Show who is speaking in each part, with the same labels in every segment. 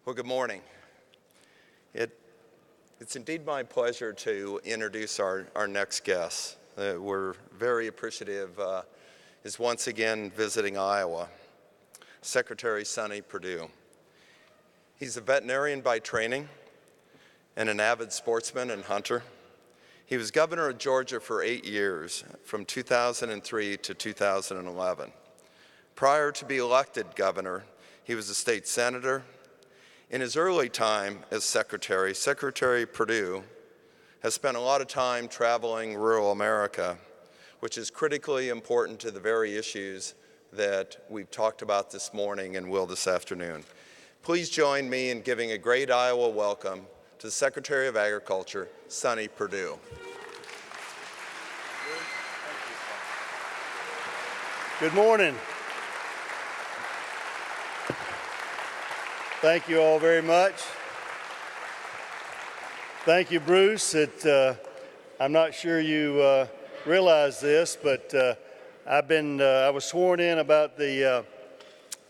Speaker 1: Well, good morning. It's indeed my pleasure to introduce our next guest. We're very appreciative is once again visiting Iowa, Secretary Sonny Perdue. He's a veterinarian by training and an avid sportsman and hunter. He was governor of Georgia for 8 years, from 2003 to 2011. Prior to being elected governor, he was a state senator. In his early time as secretary, Secretary Perdue has spent a lot of time traveling rural America, which is critically important to the very issues that we've talked about this morning and will this afternoon. Please join me in giving a great Iowa welcome to the Secretary of Agriculture, Sonny Perdue.
Speaker 2: Good morning. Thank you all very much. Thank you, Bruce. I'm not sure you realize this, but I was sworn in about the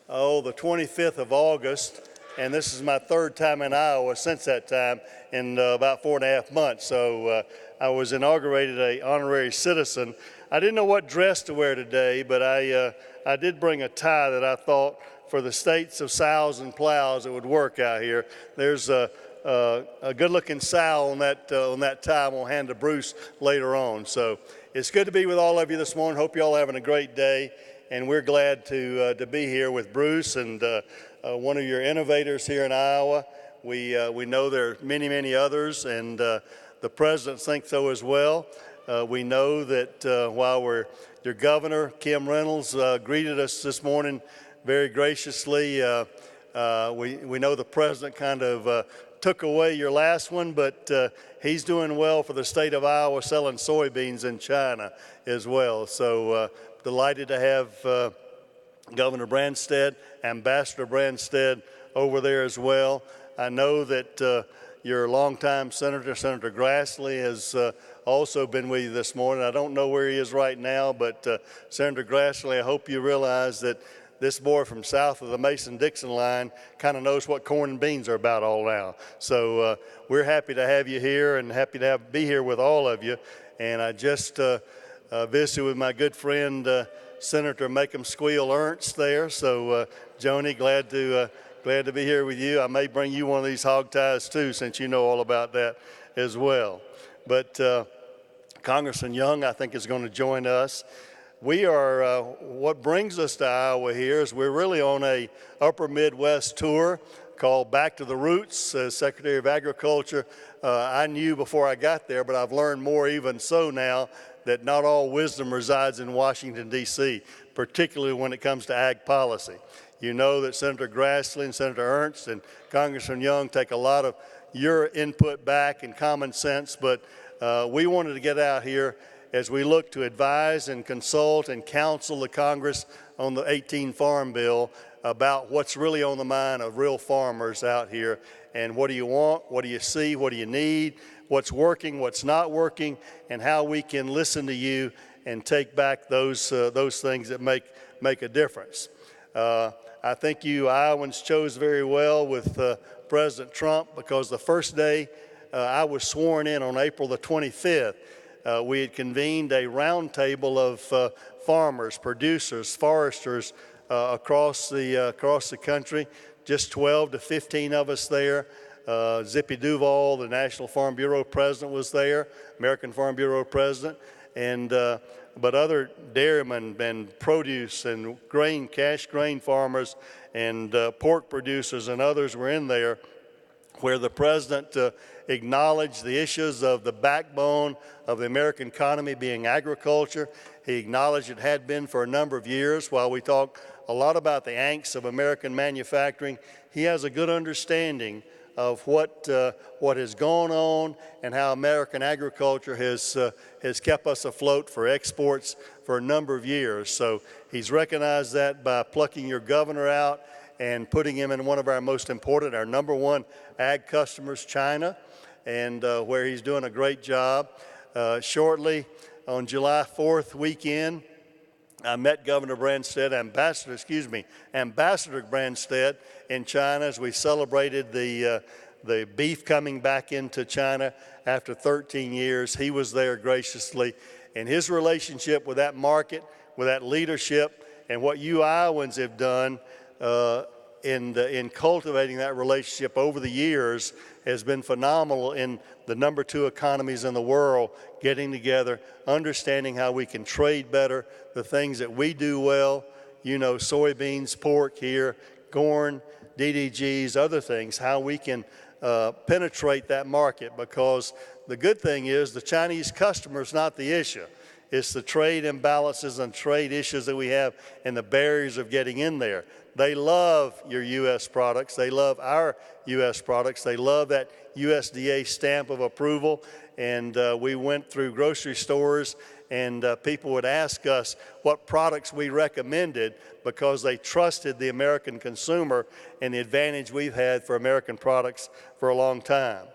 Speaker 2: 25th of August, and this is my third time in Iowa since that time in about 4.5 months. So I was inaugurated an honorary citizen. I didn't know what dress to wear today, but I did bring a tie that I thought for the states of sows and plows it would work out here. There's a good-looking sow on that tie. I'm gonna hand to Bruce later on. So it's good to be with all of you this morning. Hope you all having a great day, and we're glad to be here with Bruce and one of your innovators here in Iowa. We know there are many others, and the president thinks so as well. We know that while your governor, Kim Reynolds, greeted us this morning very graciously. We know the president kind of took away your last one, but he's doing well for the state of Iowa, selling soybeans in China as well. So delighted to have Governor Branstad, Ambassador Branstad over there as well. I know that your longtime senator, Senator Grassley, has also been with you this morning. I don't know where he is right now, but Senator Grassley, I hope you realize that this boy from south of the Mason-Dixon line kind of knows what corn and beans are about all now. So we're happy to have you here and happy to be here with all of you. And I just visited with my good friend, Senator Make 'em Squeal Ernst there. So Joni, glad to be here with you. I may bring you one of these hog ties too, since you know all about that as well. But Congressman Young, I think, is going to join us. We are, what brings us to Iowa here is we're really on a upper Midwest tour called Back to the Roots. As Secretary of Agriculture, I knew before I got there, but I've learned more even so now that not all wisdom resides in Washington, D.C., particularly when it comes to ag policy. You know that Senator Grassley and Senator Ernst and Congressman Young take a lot of your input back and common sense, but we wanted to get out here as we look to advise and consult and counsel the Congress on the 18 Farm Bill about what's really on the mind of real farmers out here, and what do you want, what do you see, what do you need, what's working, what's not working, and how we can listen to you and take back those things that make a difference. I think you Iowans chose very well with President Trump, because the first day I was sworn in on April the 25th, we had convened a roundtable of farmers, producers, foresters across the country. Just 12 to 15 of us there. Zippy Duval, the National Farm Bureau president, was there, American Farm Bureau president, and but other dairymen and produce and cash grain farmers and pork producers and others were in there, where the president acknowledged the issues of the backbone of the American economy being agriculture. He acknowledged it had been for a number of years. While we talk a lot about the angst of American manufacturing, he has a good understanding of what has gone on and how American agriculture has kept us afloat for exports for a number of years. So he's recognized that by plucking your governor out and putting him in one of our most important, our number one ag customers, China, and where he's doing a great job. Shortly on July 4th weekend, I met Ambassador Branstad in China as we celebrated the beef coming back into China after 13 years. He was there graciously, and his relationship with that market, with that leadership, and what you Iowans have done in cultivating that relationship over the years has been phenomenal in the number 2 economies in the world getting together, understanding how we can trade better, the things that we do well, soybeans, pork here, corn, DDGs, other things, how we can penetrate that market, because the good thing is the Chinese customer is not the issue. It's the trade imbalances and trade issues that we have and the barriers of getting in there. They love your U.S. products. They love our U.S. products. They love that USDA stamp of approval. And we went through grocery stores, and people would ask us what products we recommended because they trusted the American consumer and the advantage we've had for American products for a long time.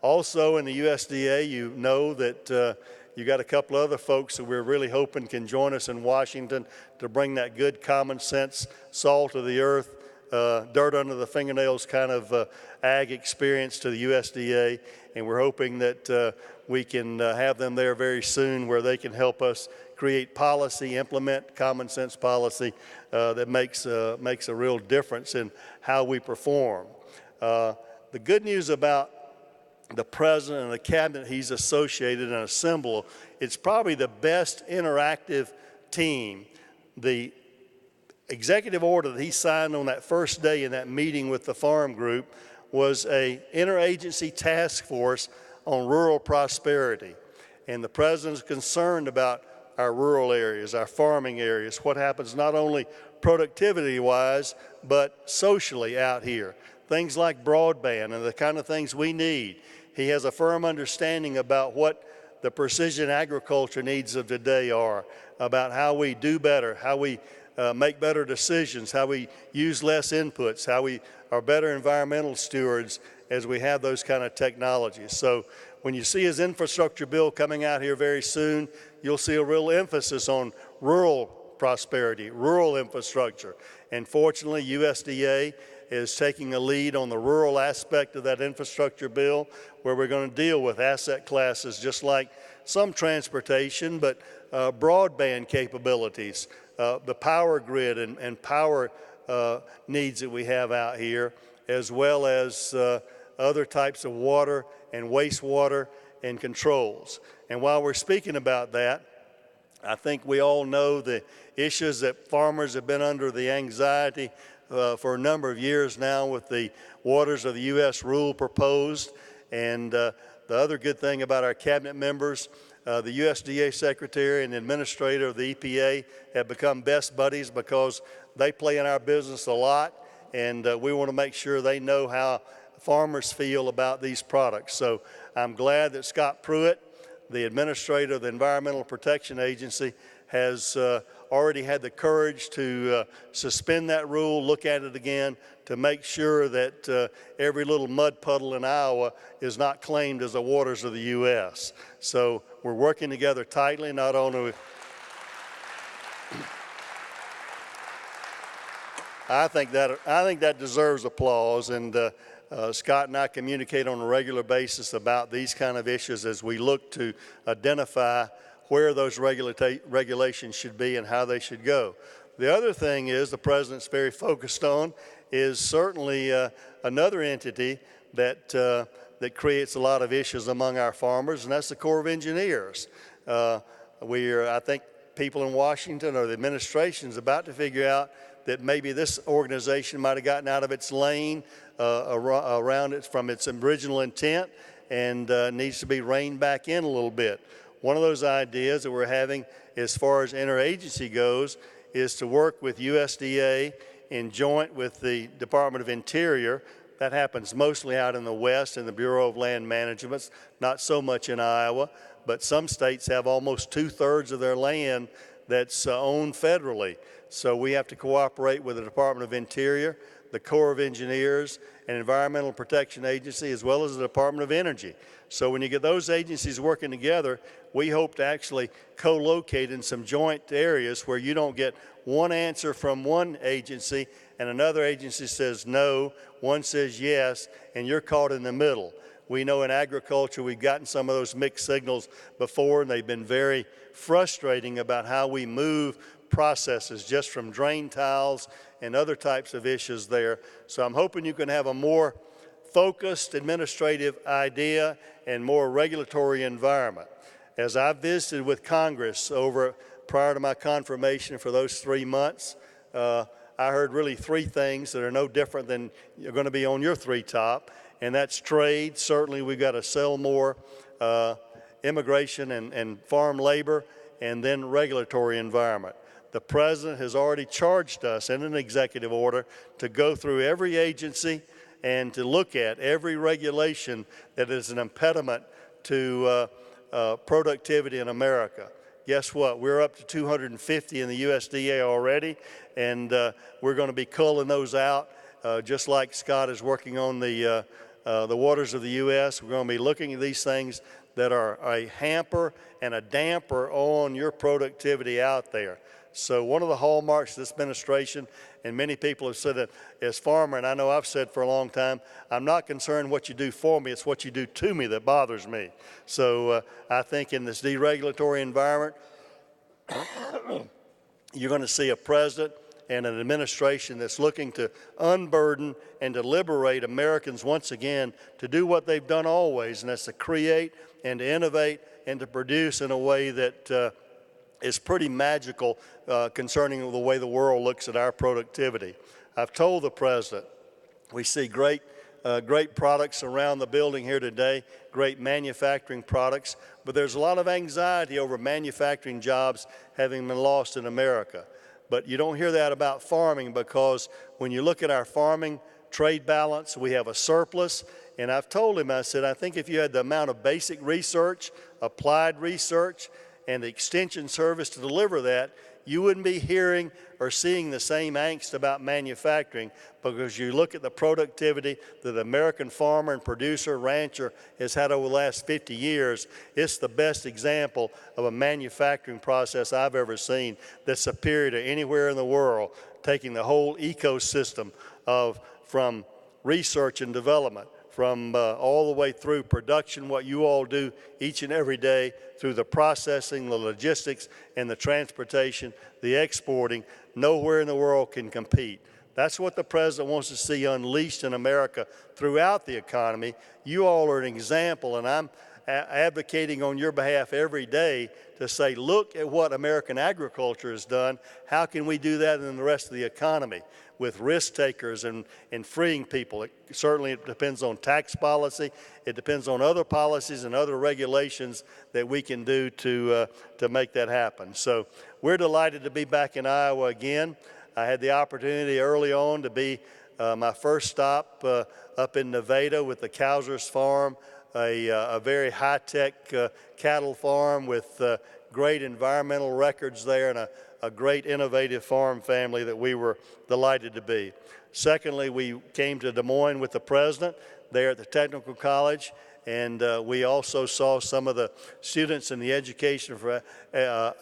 Speaker 2: Also in the USDA, you know that you got a couple other folks that we're really hoping can join us in Washington to bring that good common sense, salt of the earth, dirt under the fingernails kind of ag experience to the USDA. And we're hoping that we can have them there very soon where they can help us create policy, implement common sense policy that makes a real difference in how we perform. The good news about the president and the cabinet he's associated and assembled, it's probably the best interactive team. The executive order that he signed on that first day in that meeting with the farm group was a interagency task force on rural prosperity. And the president's concerned about our rural areas, our farming areas, what happens not only productivity-wise, but socially out here. Things like broadband and the kind of things we need. He has a firm understanding about what the precision agriculture needs of today are, about how we do better, how we make better decisions, how we use less inputs, how we are better environmental stewards as we have those kind of technologies. So when you see his infrastructure bill coming out here very soon, you'll see a real emphasis on rural prosperity, rural infrastructure. And fortunately, USDA is taking a lead on the rural aspect of that infrastructure bill, where we're going to deal with asset classes just like some transportation, but broadband capabilities, the power grid and power needs that we have out here, as well as other types of water and wastewater and controls. And while we're speaking about that, I think we all know the issues that farmers have been under, the anxiety for a number of years now with the Waters of the U.S. rule proposed. And the other good thing about our cabinet members, the USDA secretary and the administrator of the EPA have become best buddies because they play in our business a lot, and we want to make sure they know how farmers feel about these products. So I'm glad that Scott Pruitt, the administrator of the Environmental Protection Agency, has already had the courage to suspend that rule, look at it again, to make sure that every little mud puddle in Iowa is not claimed as the waters of the U.S. So we're working together tightly, not only I think that deserves applause, and Scott and I communicate on a regular basis about these kind of issues as we look to identify where those regulations should be and how they should go. The other thing is the president's very focused on is certainly another entity that creates a lot of issues among our farmers, and that's the Corps of Engineers. I think people in Washington or the administration is about to figure out that maybe this organization might have gotten out of its lane around it from its original intent and needs to be reined back in a little bit. One of those ideas that we're having as far as interagency goes is to work with USDA in joint with the Department of Interior. That happens mostly out in the West in the Bureau of Land Management, not so much in Iowa, but some states have almost 2/3 of their land that's owned federally. So we have to cooperate with the Department of Interior. the Corps of Engineers, and Environmental Protection Agency, as well as the Department of Energy. So when you get those agencies working together, we hope to actually co-locate in some joint areas where you don't get one answer from one agency and another agency says no, one says yes, and you're caught in the middle. We know in agriculture we've gotten some of those mixed signals before, and they've been very frustrating about how we move processes just from drain tiles and other types of issues there. So I'm hoping you can have a more focused administrative idea and more regulatory environment. As I visited with Congress prior to my confirmation for those 3 months, I heard really 3 things that are no different than you're going to be on your 3 top, and that's trade. Certainly we've got to sell more, immigration and farm labor, and then regulatory environment. The President has already charged us in an executive order to go through every agency and to look at every regulation that is an impediment to productivity in America. Guess what? We're up to 250 in the USDA already, and we're going to be culling those out, just like Scott is working on the waters of the U.S. We're going to be looking at these things that are a hamper and a damper on your productivity out there. So one of the hallmarks of this administration, and many people have said it as farmer, and I know I've said for a long time, I'm not concerned what you do for me, it's what you do to me that bothers me. So I think in this deregulatory environment, you're going to see a president and an administration that's looking to unburden and to liberate Americans once again to do what they've done always, and that's to create and to innovate and to produce in a way that is pretty magical concerning the way the world looks at our productivity. I've told the President we see great products around the building here today, great manufacturing products, but there's a lot of anxiety over manufacturing jobs having been lost in America. But you don't hear that about farming, because when you look at our farming trade balance, we have a surplus. And I've told him, I said, I think if you had the amount of basic research, applied research, and the extension service to deliver that, you wouldn't be hearing or seeing the same angst about manufacturing, because you look at the productivity that the American farmer and producer, rancher has had over the last 50 years. It's the best example of a manufacturing process I've ever seen that's superior to anywhere in the world, taking the whole ecosystem from research and development, from all the way through production, what you all do each and every day, through the processing, the logistics, and the transportation, the exporting. Nowhere in the world can compete. That's what the President wants to see unleashed in America throughout the economy. You all are an example, and I'm advocating on your behalf every day to say, look at what American agriculture has done. How can we do that in the rest of the economy with risk takers and freeing people? It certainly depends on tax policy. It depends on other policies and other regulations that we can do to make that happen. So we're delighted to be back in Iowa again. I had the opportunity early on to be my first stop up in Nevada with the Cowsers Farm, a very high-tech cattle farm with great environmental records there, and a great innovative farm family that we were delighted to be. Secondly, we came to Des Moines with the President there at the Technical College, and we also saw some of the students in the education for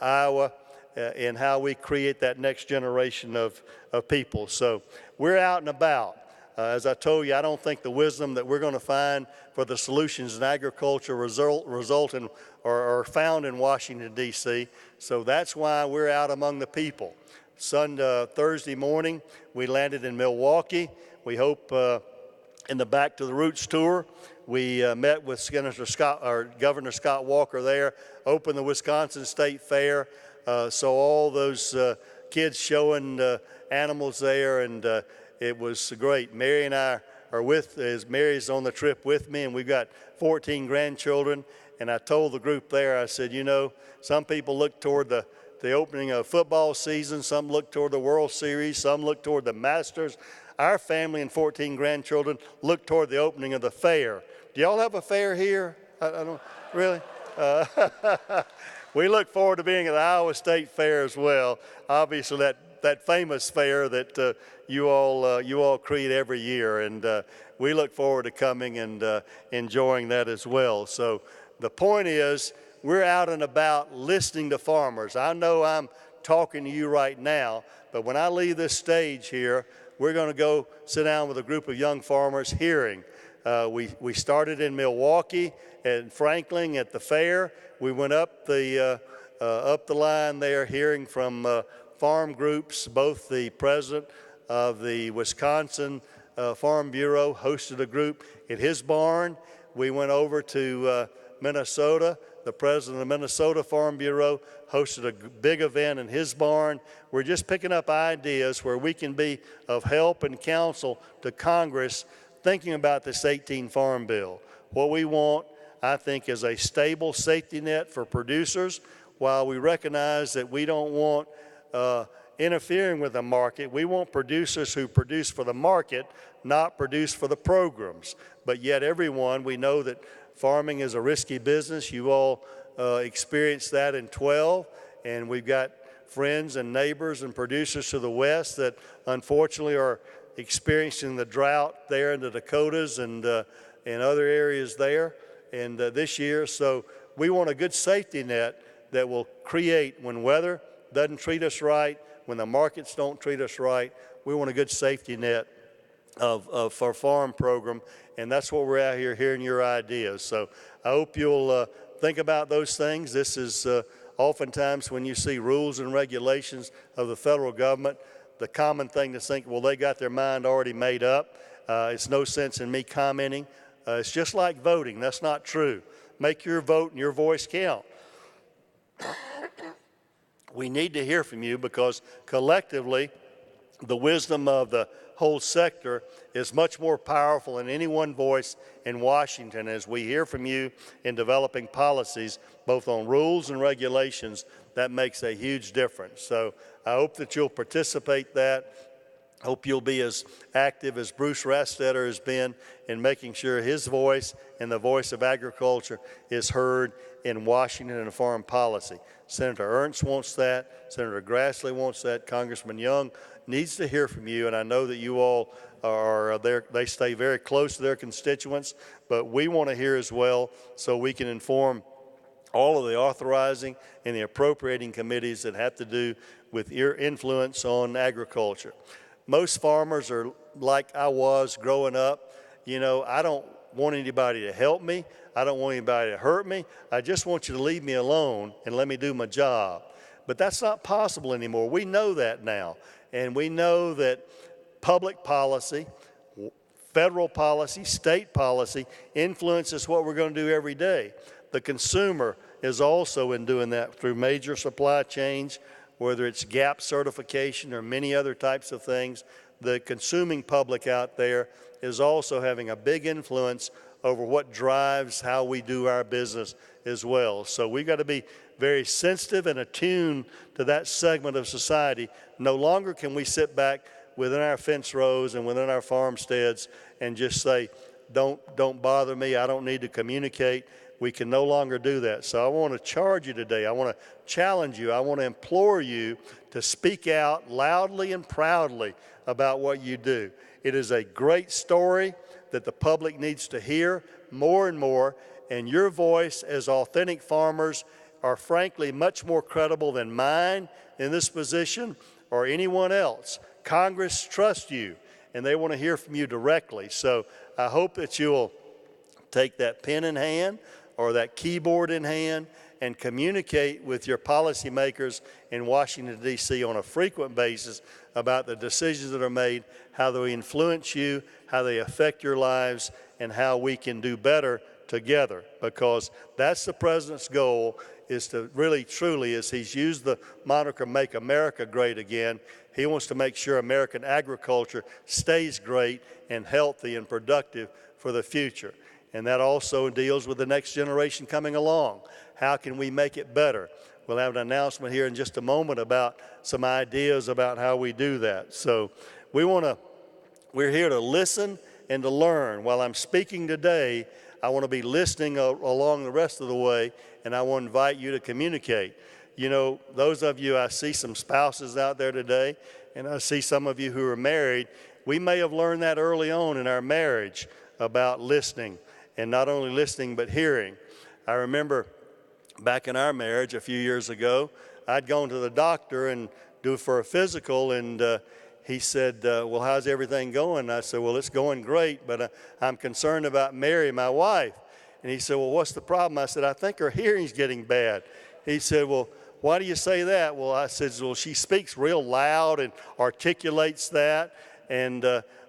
Speaker 2: Iowa and how we create that next generation of people. So we're out and about. As I told you, I don't think the wisdom that we're going to find for the solutions in agriculture result in or are found in Washington, D.C. So that's why we're out among the people. Thursday morning, we landed in Milwaukee. We hope in the Back to the Roots tour, we met with Governor Scott Walker there, opened the Wisconsin State Fair, so all those kids showing animals there, and it was great. Mary and I are Mary's on the trip with me, and we've got 14 grandchildren. And I told the group there, I said, you know, some people look toward the opening of football season, some look toward the World Series, some look toward the Masters. Our family and 14 grandchildren look toward the opening of the fair. Do y'all have a fair here? I don't really. We look forward to being at the Iowa State Fair as well. Obviously, that that famous fair that you all create every year, and we look forward to coming and enjoying that as well. So the point is, we're out and about listening to farmers. I know I'm talking to you right now, but when I leave this stage here, we're going to go sit down with a group of young farmers hearing. We started in Milwaukee and Franklin at the fair. We went up the line there hearing from farm groups. Both the president of the Wisconsin Farm Bureau hosted a group at his barn. We went over to Minnesota. The president of the Minnesota Farm Bureau hosted a big event in his barn. We're just picking up ideas where we can be of help and counsel to Congress thinking about this 18 Farm Bill. What we want, I think, is a stable safety net for producers, while we recognize that we don't want interfering with the market. We want producers who produce for the market, not produce for the programs. But yet everyone, we know that farming is a risky business. You all experienced that in 12, and we've got friends and neighbors and producers to the west that unfortunately are experiencing the drought there in the Dakotas and other areas there and this year. So we want a good safety net that will create, when weather doesn't treat us right, when the markets don't treat us right, we want a good safety net for farm program, and that's what we're out here hearing your ideas. So I hope you'll think about those things. This is oftentimes when you see rules and regulations of the federal government, the common thing to think, well, they got their mind already made up. It's no sense in me commenting. It's just like voting. That's not true. Make your vote and your voice count. We need to hear from you, because collectively the wisdom of the whole sector is much more powerful than any one voice in Washington. As we hear from you in developing policies, both on rules and regulations, that makes a huge difference. So I hope that you'll participate that. I hope you'll be as active as Bruce Rastetter has been in making sure his voice and the voice of agriculture is heard in Washington and foreign policy. Senator Ernst wants that. Senator Grassley wants that. Congressman Young needs to hear from you, and I know that you all are there. They stay very close to their constituents, but we want to hear as well, so we can inform all of the authorizing and the appropriating committees that have to do with your influence on agriculture. Most farmers are like I was growing up. You know, I don't want anybody to help me. I don't want anybody to hurt me. I just want you to leave me alone and let me do my job. But that's not possible anymore. We know that now. And we know that public policy, federal policy, state policy influences what we're going to do every day. The consumer is also in doing that through major supply chains, whether it's GAP certification or many other types of things. The consuming public out there is also having a big influence over what drives how we do our business as well. So we've got to be very sensitive and attuned to that segment of society. No longer can we sit back within our fence rows and within our farmsteads and just say, don't bother me, I don't need to communicate. We can no longer do that. So I want to charge you today. I want to challenge you. I want to implore you to speak out loudly and proudly about what you do. It is a great story that the public needs to hear more and more, and your voice as authentic farmers are frankly much more credible than mine in this position or anyone else. Congress trusts you, and they want to hear from you directly. So I hope that you'll take that pen in hand or that keyboard in hand and communicate with your policymakers in Washington, D.C. on a frequent basis about the decisions that are made, how they influence you, how they affect your lives, and how we can do better together. Because that's the president's goal, is to really, truly, as he's used the moniker Make America Great Again, he wants to make sure American agriculture stays great and healthy and productive for the future. And that also deals with the next generation coming along. How can we make it better? We'll have an announcement here in just a moment about some ideas about how we do that. So we're here to listen and to learn. While I'm speaking today, I want to be listening along the rest of the way, and I want to invite you to communicate. you know, those of you, I see some spouses out there today, and I see some of you who are married. We may have learned that early on in our marriage about listening, and not only listening but hearing. I remember back in our marriage a few years ago, I'd gone to the doctor and do for a physical, and he said, well, how's everything going? I said, well, it's going great, but I'm concerned about Mary, my wife. And he said, well, what's the problem? I said, I think her hearing's getting bad. He said, well, why do you say that? Well, I said, well, she speaks real loud and articulates that. And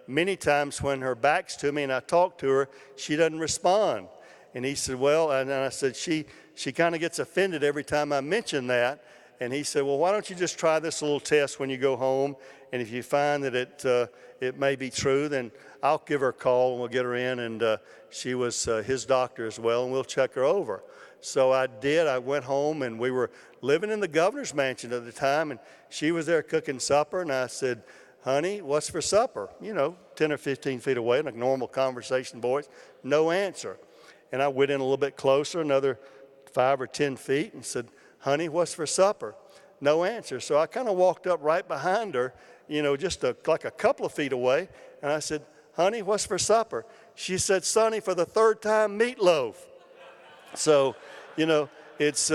Speaker 2: many times when her back's to me and I talk to her, she doesn't respond. And he said, well, and I said, she kind of gets offended every time I mention that. And he said, well, why don't you just try this little test when you go home? And if you find that it may be true, then I'll give her a call and we'll get her in. And she was his doctor as well, and we'll check her over. So I did. I went home, and we were living in the governor's mansion at the time, and she was there cooking supper. And I said, honey, what's for supper? You know, 10 or 15 feet away, in a normal conversation voice. No answer. And I went in a little bit closer, another 5 or 10 feet, and said, honey, what's for supper? No answer. So I kind of walked up right behind her, you know, just like a couple of feet away, and I said, honey, what's for supper? She said, Sonny, for the third time, meatloaf. So, you know, it's,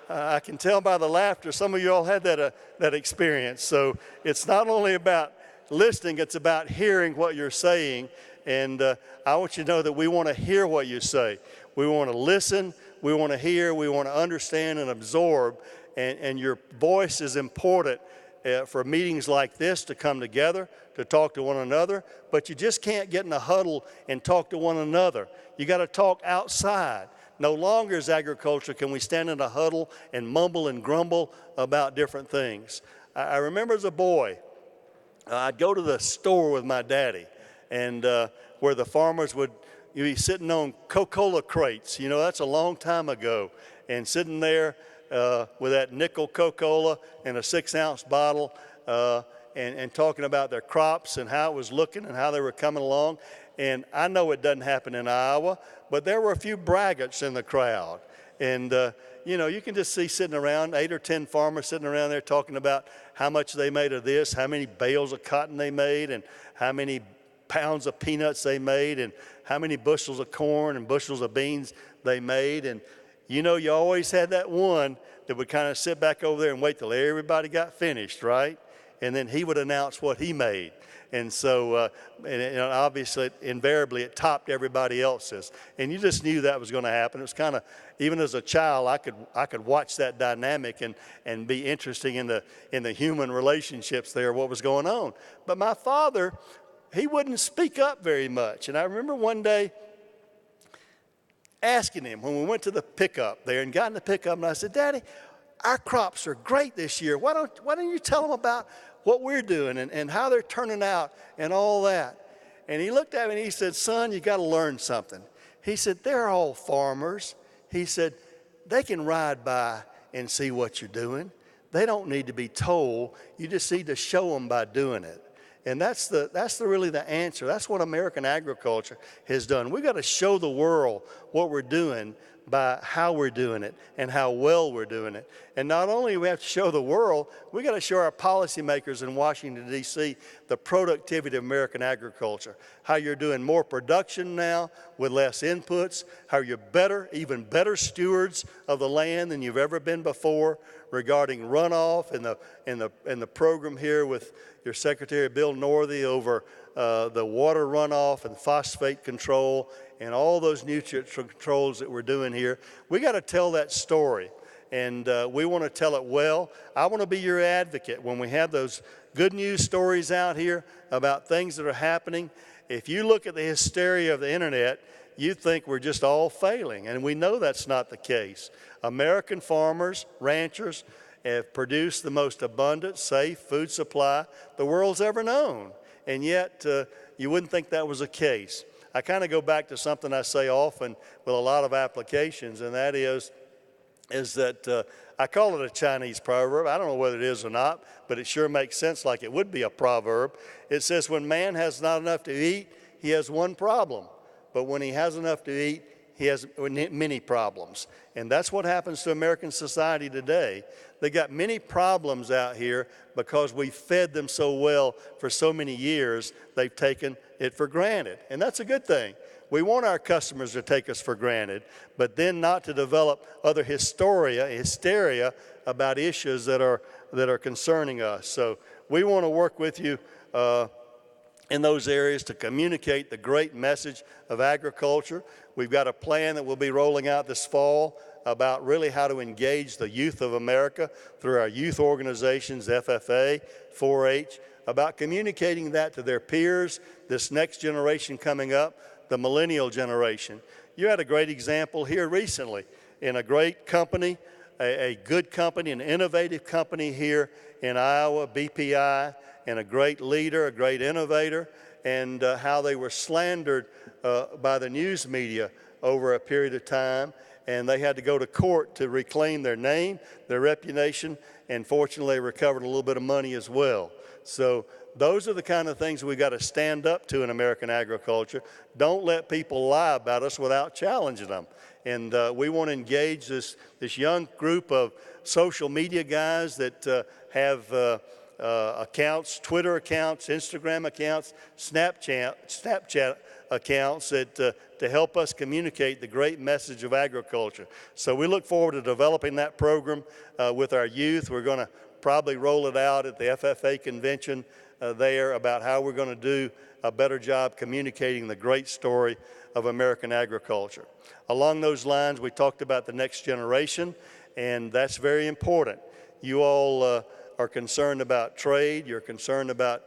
Speaker 2: I can tell by the laughter, some of you all had that experience. So it's not only about listening, it's about hearing what you're saying. And I want you to know that we want to hear what you say. We want to listen, we want to hear, we want to understand and absorb. And your voice is important for meetings like this to come together, to talk to one another. But you just can't get in a huddle and talk to one another. You got to talk outside. No longer as agriculture can we stand in a huddle and mumble and grumble about different things. I remember as a boy, I'd go to the store with my daddy, and where the farmers would be sitting on Coca-Cola crates. You know, that's a long time ago. And sitting there with that nickel Coca-Cola in a 6-ounce bottle and talking about their crops and how it was looking and how they were coming along. And I know it doesn't happen in Iowa, but there were a few braggarts in the crowd. And, you know, you can just see sitting around, 8 or 10 farmers sitting around there talking about how much they made of this, how many bales of cotton they made, and how many pounds of peanuts they made, and how many bushels of corn and bushels of beans they made. And, you know, you always had that one that would kind of sit back over there and wait till everybody got finished, right? And then he would announce what he made. And so, and obviously, invariably, it topped everybody else's. And you just knew that was going to happen. It was kind of, even as a child, I could watch that dynamic and be interested in the human relationships there, what was going on. But my father, he wouldn't speak up very much. And I remember one day asking him when we went to the pickup there and got in the pickup, and I said, Daddy, our crops are great this year. Why don't you tell them about what we're doing and how they're turning out and all that? And he looked at me and he said, son, you got to learn something. He said, they're all farmers. He said, they can ride by and see what you're doing. They don't need to be told. You just need to show them by doing it. And that's really the answer. That's what American agriculture has done. We've got to show the world what we're doing by how we're doing it and how well we're doing it. And not only do we have to show the world, we got to show our policymakers in Washington, D.C. the productivity of American agriculture, how you're doing more production now with less inputs, how you're better, even better stewards of the land than you've ever been before, regarding runoff and the program here with your Secretary Bill Northey over the water runoff and phosphate control and all those nutrient controls that we're doing here. We got to tell that story, and we want to tell it well. I want to be your advocate when we have those good news stories out here about things that are happening. If you look at the hysteria of the internet, you think we're just all failing, and we know that's not the case. American farmers, ranchers have produced the most abundant, safe food supply the world's ever known, and yet you wouldn't think that was the case. I kind of go back to something I say often with a lot of applications, and that is that I call it a Chinese proverb. I don't know whether it is or not, but it sure makes sense like it would be a proverb. It says, when man has not enough to eat, he has one problem. But when he has enough to eat, he has many problems. And that's what happens to American society today. They got many problems out here because we fed them so well for so many years, they've taken it for granted. And that's a good thing. We want our customers to take us for granted, but then not to develop other hysteria about issues that are concerning us. So we want to work with you in those areas to communicate the great message of agriculture. We've got a plan that we'll be rolling out this fall about really how to engage the youth of America through our youth organizations, FFA, 4-H, about communicating that to their peers, this next generation coming up, the millennial generation. You had a great example here recently in a great company, a good company, an innovative company here in Iowa, BPI, and a great leader, a great innovator, and how they were slandered by the news media over a period of time, and they had to go to court to reclaim their name, their reputation, and fortunately they recovered a little bit of money as well. So those are the kind of things we got to stand up to in American agriculture. Don't let people lie about us without challenging them. And we want to engage this young group of social media guys that have accounts, Twitter accounts, Instagram accounts, Snapchat accounts to help us communicate the great message of agriculture. So we look forward to developing that program with our youth. We're going to probably roll it out at the FFA convention there about how we're going to do a better job communicating the great story of American agriculture. Along those lines, we talked about the next generation, and that's very important. You all are concerned about trade, you're concerned about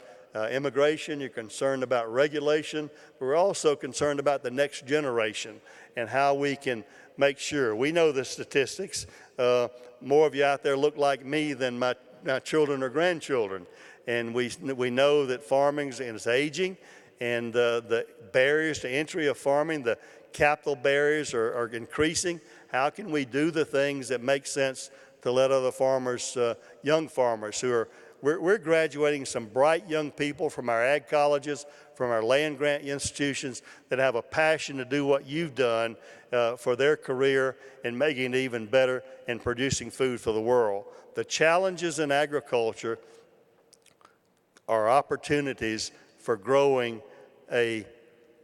Speaker 2: immigration, you're concerned about regulation, but we're also concerned about the next generation and how we can make sure. We know the statistics. More of you out there look like me than my children or grandchildren. And we know that farming is aging, and the barriers to entry of farming, the capital barriers are increasing. How can we do the things that make sense to let other farmers, young farmers who are, we're graduating some bright young people from our ag colleges, from our land grant institutions that have a passion to do what you've done for their career and making it even better and producing food for the world. The challenges in agriculture are opportunities for growing a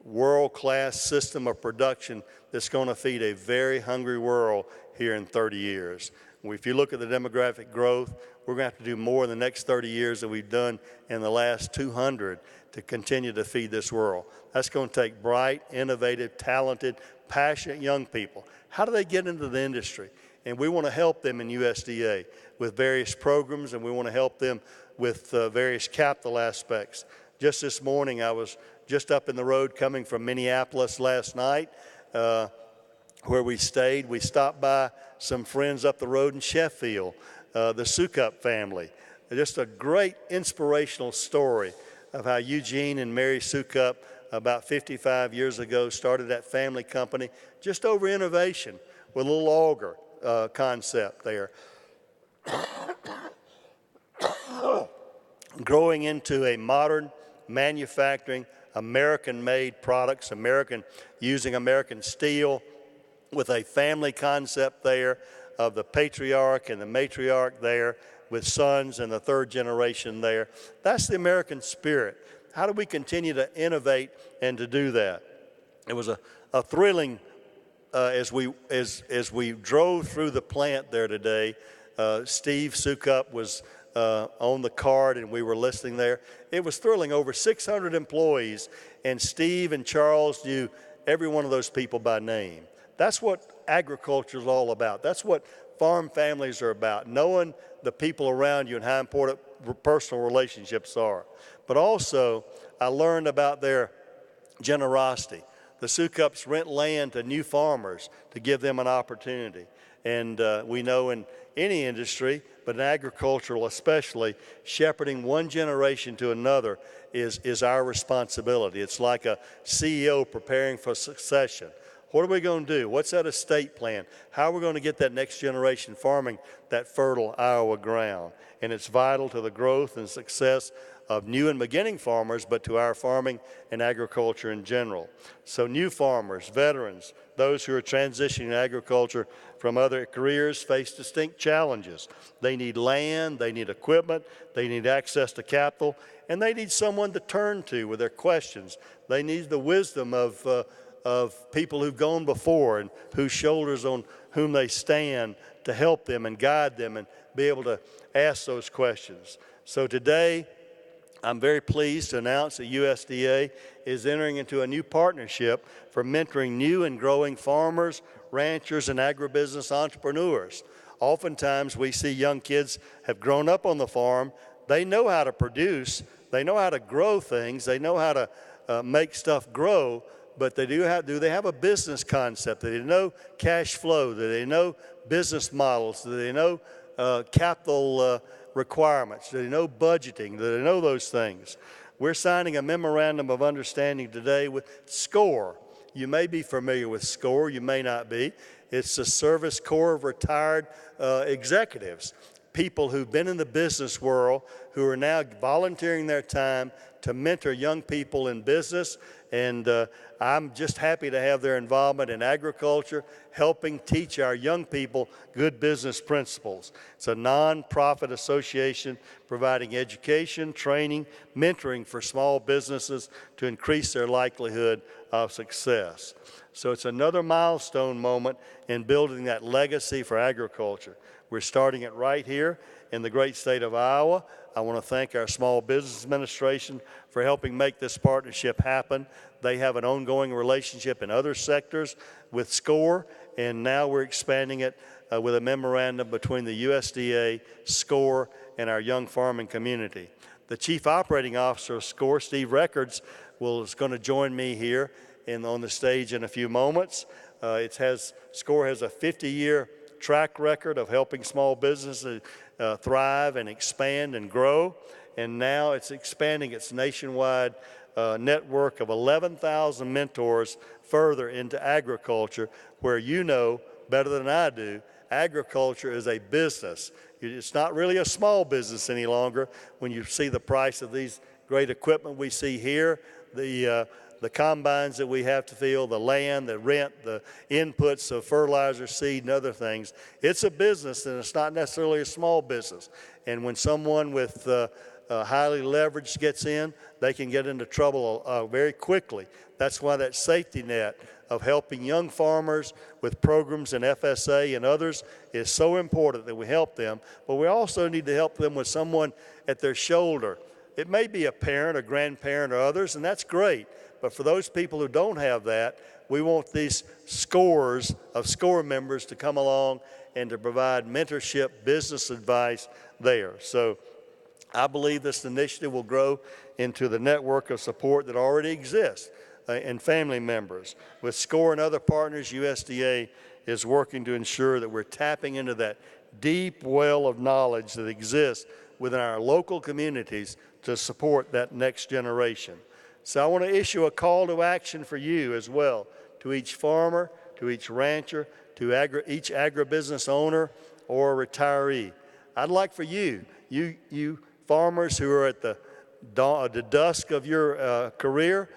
Speaker 2: world-class system of production that's going to feed a very hungry world here in 30 years. If you look at the demographic growth, we're going to have to do more in the next 30 years than we've done in the last 200 to continue to feed this world. That's going to take bright, innovative, talented, passionate young people. How do they get into the industry? And we want to help them in USDA with various programs, and we want to help them with various capital aspects. Just this morning, I was just up in the road coming from Minneapolis last night where we stayed. We stopped by some friends up the road in Sheffield, the Sukup family. Just a great inspirational story of how Eugene and Mary Sukup about 55 years ago started that family company just over innovation with a little auger concept there. Growing into a modern manufacturing, American-made products, using American steel with a family concept there of the patriarch and the matriarch there with sons and the third generation there. That's the American spirit. How do we continue to innovate and to do that? It was a thrilling, as we drove through the plant there today, Steve Sukup was on the card and we were listening there. It was thrilling, over 600 employees, and Steve and Charles knew every one of those people by name. That's what agriculture is all about. That's what farm families are about, knowing the people around you and how important personal relationships are. But also, I learned about their generosity. The Sukups rent land to new farmers to give them an opportunity. And we know in any industry, but in agricultural especially, shepherding one generation to another is our responsibility. It's like a CEO preparing for succession. What are we going to do? What's that estate plan? How are we going to get that next generation farming that fertile Iowa ground? And it's vital to the growth and success of new and beginning farmers, but to our farming and agriculture in general. So new farmers, veterans, those who are transitioning to agriculture from other careers face distinct challenges. They need land, they need equipment, they need access to capital, and they need someone to turn to with their questions. They need the wisdom of people who've gone before and whose shoulders on whom they stand to help them and guide them and be able to ask those questions. So today, I'm very pleased to announce that USDA is entering into a new partnership for mentoring new and growing farmers, ranchers, and agribusiness entrepreneurs. Oftentimes, we see young kids have grown up on the farm. They know how to produce. They know how to grow things. They know how to make stuff grow. But do they have a business concept? Do they know cash flow? Do they know business models? Do they know capital requirements? Do they know budgeting? Do they know those things? We're signing a memorandum of understanding today with SCORE. You may be familiar with SCORE, you may not be. It's the Service Corps of Retired Executives, people who've been in the business world who are now volunteering their time to mentor young people in business. And I'm just happy to have their involvement in agriculture, helping teach our young people good business principles. It's a nonprofit association providing education, training, mentoring for small businesses to increase their likelihood of success. So it's another milestone moment in building that legacy for agriculture. We're starting it right here in the great state of Iowa. I want to thank our Small Business Administration for helping make this partnership happen. They have an ongoing relationship in other sectors with SCORE, and now we're expanding it with a memorandum between the USDA, SCORE, and our young farming community. The Chief Operating Officer of SCORE, Steve Records, is going to join me here on the stage in a few moments. SCORE has a 50-year track record of helping small businesses thrive and expand and grow, and now it's expanding its nationwide network of 11,000 mentors further into agriculture, where you know better than I do, agriculture is a business. It's not really a small business any longer when you see the price of these great equipment we see here, the combines that we have to fill, the land, the rent, the inputs of fertilizer, seed, and other things. It's a business, and it's not necessarily a small business. And when someone with highly leveraged gets in, they can get into trouble very quickly. That's why that safety net of helping young farmers with programs in FSA and others is so important that we help them. But we also need to help them with someone at their shoulder. It may be a parent, a grandparent, or others, and that's great. But for those people who don't have that, we want these scores of SCORE members to come along and to provide mentorship, business advice there. So I believe this initiative will grow into the network of support that already exists and family members. With SCORE and other partners, USDA is working to ensure that we're tapping into that deep well of knowledge that exists within our local communities to support that next generation. So I want to issue a call to action for you as well, to each farmer, to each rancher, to each agribusiness owner or retiree. I'd like for you farmers who are at the dusk of your career,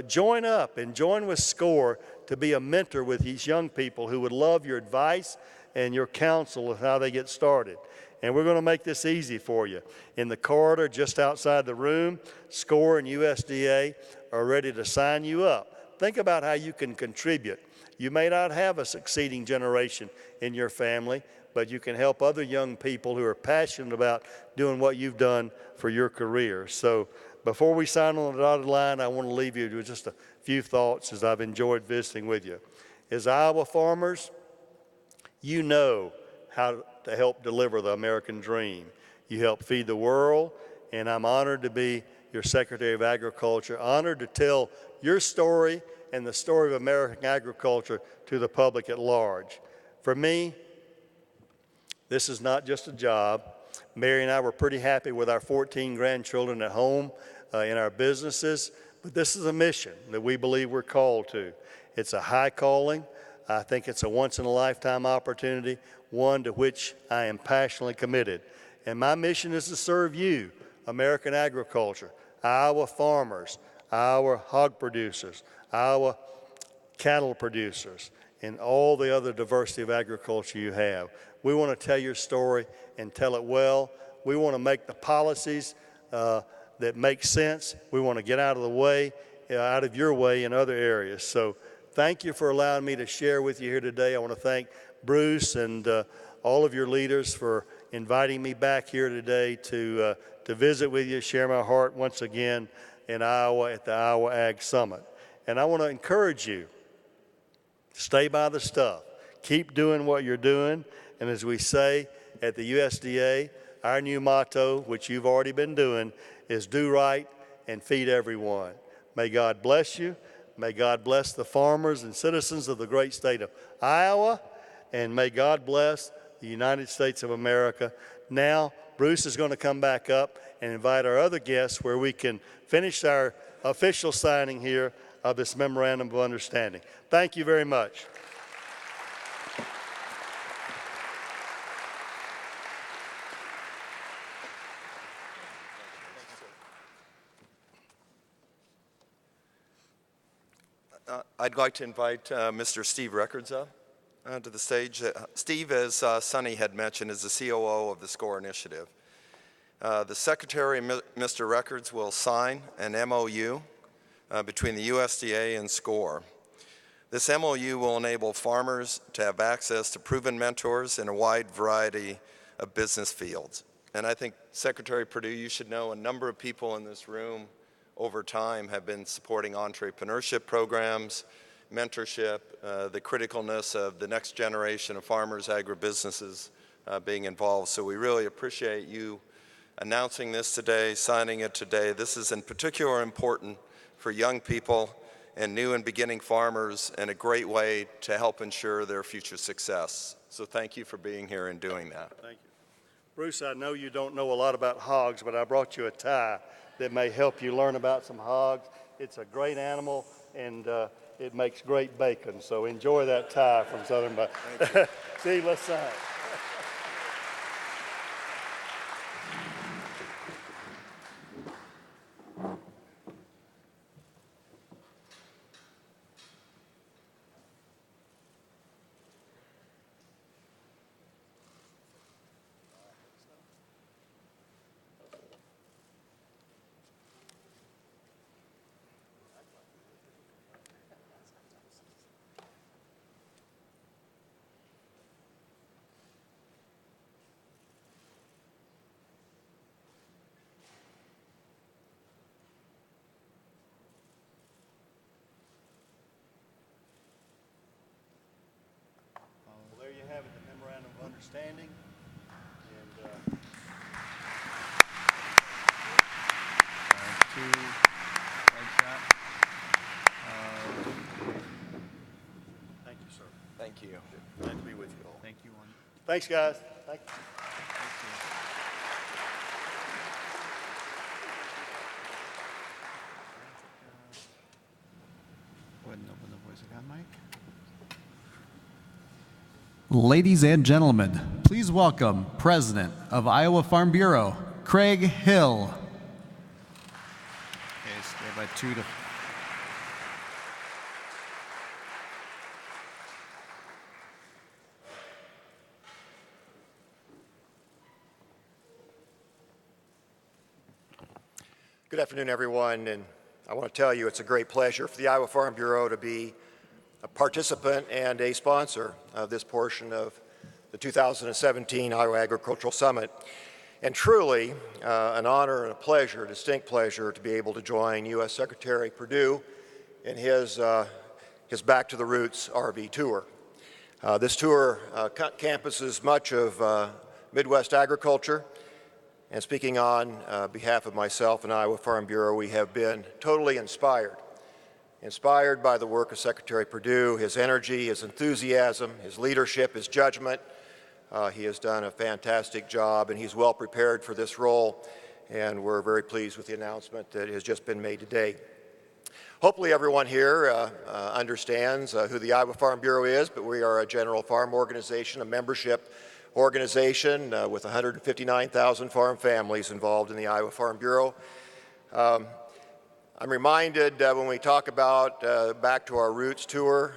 Speaker 2: join up and join with SCORE to be a mentor with these young people who would love your advice and your counsel of how they get started. And we're going to make this easy for you. In the corridor just outside the room, SCORE and USDA are ready to sign you up. Think about how you can contribute. You may not have a succeeding generation in your family, but you can help other young people who are passionate about doing what you've done for your career. So before we sign on the dotted line, I want to leave you with just a few thoughts as I've enjoyed visiting with you. As Iowa farmers, you know how to help deliver the American dream. You help feed the world, and I'm honored to be your Secretary of Agriculture, honored to tell your story and the story of American agriculture to the public at large. For me, this is not just a job. Mary and I were pretty happy with our 14 grandchildren at home in our businesses, But this is a mission that we believe we're called to. It's a high calling. I think it's a once-in-a-lifetime opportunity, one to which I am passionately committed. And my mission is to serve you, American agriculture, Iowa farmers, Iowa hog producers, Iowa cattle producers, and all the other diversity of agriculture you have. We want to tell your story and tell it well. We want to make the policies that make sense. We want to get out of the way, out of your way in other areas. So thank you for allowing me to share with you here today. I want to thank Bruce and all of your leaders for inviting me back here today to visit with you, share my heart once again in Iowa at the Iowa Ag Summit. And I want to encourage you, stay by the stuff. Keep doing what you're doing. And as we say at the USDA, our new motto, which you've already been doing, is do right and feed everyone. May God bless you. May God bless the farmers and citizens of the great state of Iowa. And may God bless the United States of America. Now, Bruce is going to come back up and invite our other guests where we can finish our official signing here of this Memorandum of Understanding. Thank you very much.
Speaker 1: I'd like to invite Mr. Steve Records up to the stage. Steve, as Sonny had mentioned, is the COO of the SCORE initiative. The Secretary, Mr. Records, will sign an MOU between the USDA and SCORE. This MOU will enable farmers to have access to proven mentors in a wide variety of business fields. And I think, Secretary Perdue, you should know a number of people in this room over time have been supporting entrepreneurship programs, mentorship, the criticalness of the next generation of farmers, agribusinesses being involved. So we really appreciate you announcing this today, signing it today. This is in particular important for young people and new and beginning farmers, and a great way to help ensure their future success. So thank you for being here and doing that.
Speaker 2: Thank you. Bruce, I know you don't know a lot about hogs, but I brought you a tie that may help you learn about some hogs. It's a great animal, and it makes great bacon. So enjoy that tie from Southern Baptist. See, let's sign. There you have it, the Memorandum of Understanding. And thank you, sir.
Speaker 1: Thank you.
Speaker 2: Glad to be with you all.
Speaker 3: Thank you, Warren.
Speaker 2: Thanks, guys. Thank you.
Speaker 3: Go ahead and open the voice again, Mike. Ladies and gentlemen, please welcome President of Iowa Farm Bureau, Craig Hill. Okay, stay by 2 to...
Speaker 4: Good afternoon, everyone, and I want to tell you it's a great pleasure for the Iowa Farm Bureau to be a participant and a sponsor of this portion of the 2017 Iowa Agricultural Summit. And truly an honor and a pleasure, a distinct pleasure, to be able to join U.S. Secretary Perdue in his Back to the Roots RV tour. This tour canvasses much of Midwest agriculture. And speaking on behalf of myself and Iowa Farm Bureau, we have been totally inspired by the work of Secretary Perdue, his energy, his enthusiasm, his leadership, his judgment. He has done a fantastic job, and he's well prepared for this role, and we're very pleased with the announcement that has just been made today. Hopefully everyone here understands who the Iowa Farm Bureau is, but we are a general farm organization, a membership organization with 159,000 farm families involved in the Iowa Farm Bureau. I'm reminded when we talk about back to our roots tour,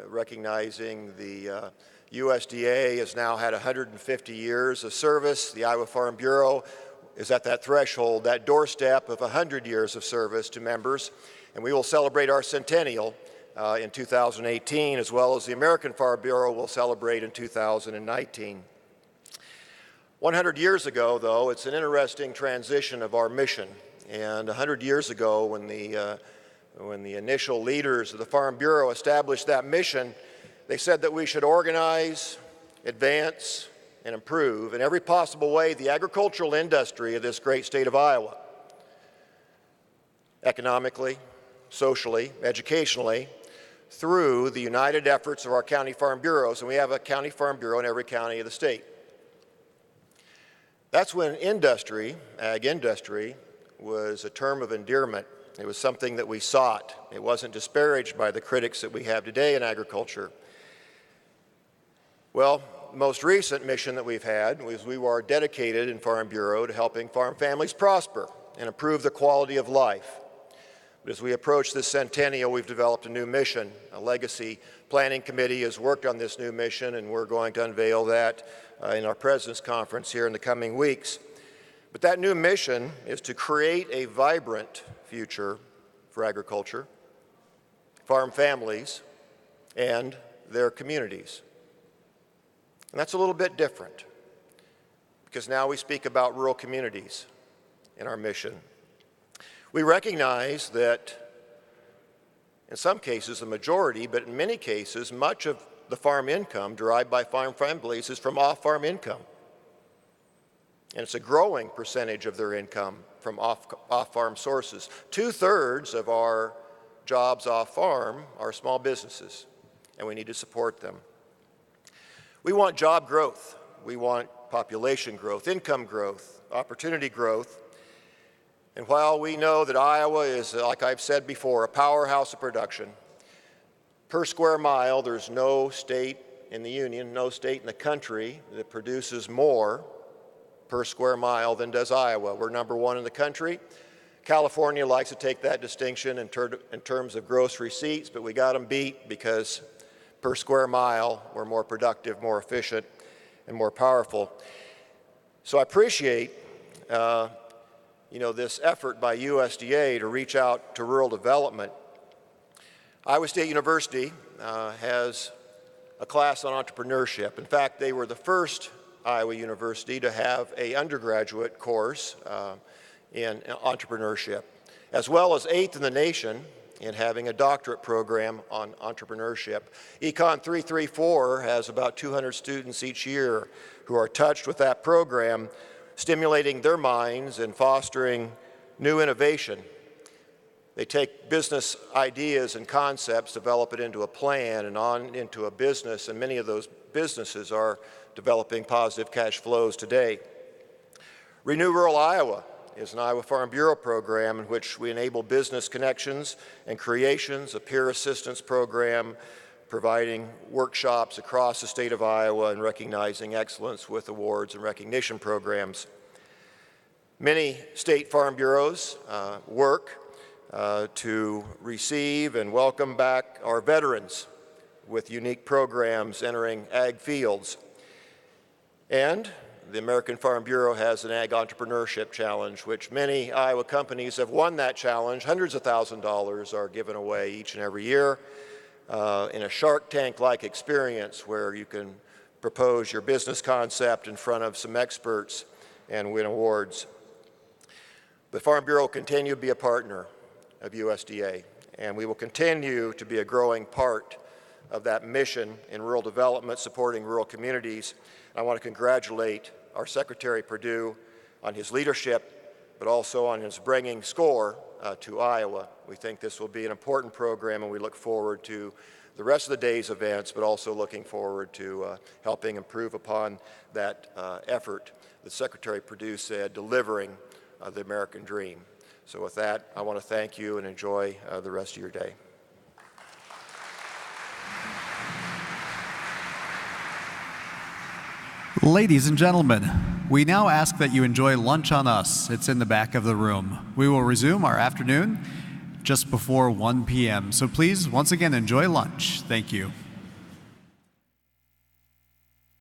Speaker 4: recognizing the USDA has now had 150 years of service. The Iowa Farm Bureau is at that threshold, that doorstep of 100 years of service to members. And we will celebrate our centennial in 2018, as well as the American Farm Bureau will celebrate in 2019. 100 years ago, though, it's an interesting transition of our mission. And 100 years ago, when the initial leaders of the Farm Bureau established that mission, they said that we should organize, advance, and improve in every possible way the agricultural industry of this great state of Iowa, economically, socially, educationally, through the united efforts of our county farm bureaus, and we have a county farm bureau in every county of the state. That's when industry, ag industry, was a term of endearment. It was something that we sought. It wasn't disparaged by the critics that we have today in agriculture. Well, the most recent mission that we've had was we are dedicated in Farm Bureau to helping farm families prosper and improve the quality of life. But as we approach this centennial, we've developed a new mission. A legacy planning committee has worked on this new mission, and we're going to unveil that in our President's Conference here in the coming weeks. But that new mission is to create a vibrant future for agriculture, farm families, and their communities. And that's a little bit different, because now we speak about rural communities in our mission. We recognize that in some cases the majority, but in many cases much of the farm income derived by farm families is from off-farm income. And it's a growing percentage of their income from off-farm sources. 2/3 of our jobs off-farm are small businesses, and we need to support them. We want job growth. We want population growth, income growth, opportunity growth. And while we know that Iowa is, like I've said before, a powerhouse of production, per square mile, there's no state in the union, no state in the country that produces more per square mile than does Iowa. We're number one in the country. California likes to take that distinction in terms of gross receipts, but we got them beat because per square mile, we're more productive, more efficient, and more powerful. So I appreciate this effort by USDA to reach out to rural development. Iowa State University has a class on entrepreneurship. In fact, they were the first Iowa University to have an undergraduate course in entrepreneurship, as well as 8th in the nation in having a doctorate program on entrepreneurship. Econ 334 has about 200 students each year who are touched with that program, stimulating their minds and fostering new innovation. They take business ideas and concepts, develop it into a plan and on into a business, and many of those businesses are developing positive cash flows today. Renew Rural Iowa is an Iowa Farm Bureau program in which we enable business connections and creations, a peer assistance program, providing workshops across the state of Iowa and recognizing excellence with awards and recognition programs. Many state farm bureaus work to receive and welcome back our veterans with unique programs entering ag fields. And the American Farm Bureau has an Ag Entrepreneurship Challenge, which many Iowa companies have won that challenge. Hundreds of thousands of dollars are given away each and every year in a Shark Tank-like experience where you can propose your business concept in front of some experts and win awards. The Farm Bureau will continue to be a partner of USDA, and we will continue to be a growing part of that mission in rural development, supporting rural communities. I want to congratulate our Secretary Perdue on his leadership, but also on his bringing SCORE to Iowa. We think this will be an important program, and we look forward to the rest of the day's events, but also looking forward to helping improve upon that effort that Secretary Perdue said, delivering the American dream. So with that, I want to thank you and enjoy the rest of your day.
Speaker 3: Ladies and gentlemen, we now ask that you enjoy lunch on us. It's in the back of the room. We will resume our afternoon just before 1 p.m. So please, once again, enjoy lunch. Thank you.